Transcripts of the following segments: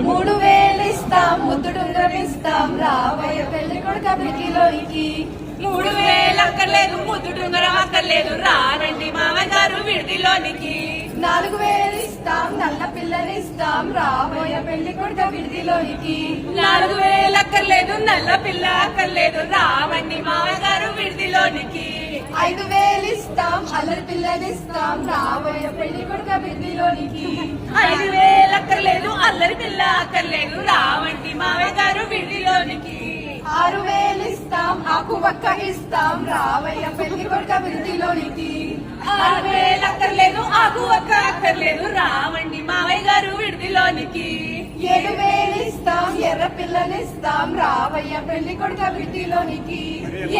3000 ఇస్తాం, ముద్దుడుంగరం ఇస్తాం, రావయ్య పెళ్లి కొడుక విడిదిలోనికి. 3000 అక్కర్లేదు, ముద్దుడుంగరం అక్కర్లేదు, రారండి మామయ్య గారు విడిదిలోనికి. 4000 ఇస్తాం, నల్ల పిల్లనిస్తాం, రావయ్య పెళ్లి కొడుక విడిదిలోనికి. 4000 అక్కర్లేదు, నల్ల పిల్ల అక్కర్లేదు, రావండి మామయ్య గారు విడిదిలోనికి. 5000 ఇస్తాం, అల్లరి పిల్లనిస్తాం, రావయ్య పెళ్లి కొడుక విడిదిలోనికి. 5000 అక్కర్లేదు, అల్లరి పిల్ల అక్కర్లేదు, రావండి మామయ్య గారు విడిదిలోనికి. 6000 ఇస్తాం, ఆకు వక్క ఇస్తాం, రావయ్య పెళ్లి కొడుక విడిదిలోనికి. 6000 అక్కర్లేదు, ఆకు ఒక్క అక్కర్లేదు, రావండి మామయ్య గారు విడిదిలోనికి. 7000 ఇస్తాం, ఎర్ర పిల్లనిస్తాం, రావయ్య పెళ్లి కొడుక విడిదిలోనికి.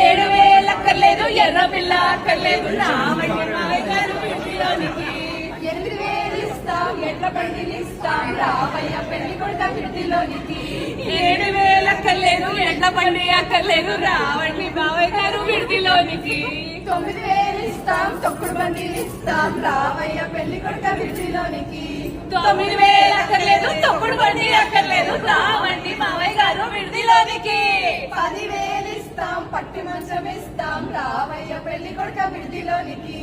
7000 అక్కర్లేదు, ఎర్ర పిల్ల అక్కర్లేదు, రావండి మామయ్య గారు విడిదిలోనికి. 8000 ఇస్తాం, ఎడ్ల బండినిస్తాం, రావయ్య పెళ్లి కొడుక విడిదిలోనికి. 7000 అక్కర్లేదు, ఎడ్ల బండి అక్కర్లేదు, రావండి మామయ్య గారు విడిదిలోనికి. 9000 ఇస్తాం, తొక్కుడు బండినిస్తాం, రావయ్య పెళ్లి కొడుక విడిదిలోనికి. 9000 అక్కర్లేదు, తొక్కుడు బండి అక్కర్లేదు, రావండి మామయ్య గారు విడిదిలోనికి. 10,000 ఇస్తాం, పట్టి మంచం ఇస్తాం, రావయ్య పెళ్లి కొడుక విడిదిలోనికి.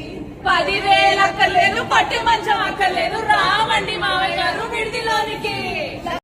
10,000 అక్కర్లేదు, పట్టి మంచం అక్కర్లేదు, రావండి మామయ్య గారు విడిదిలోనికి.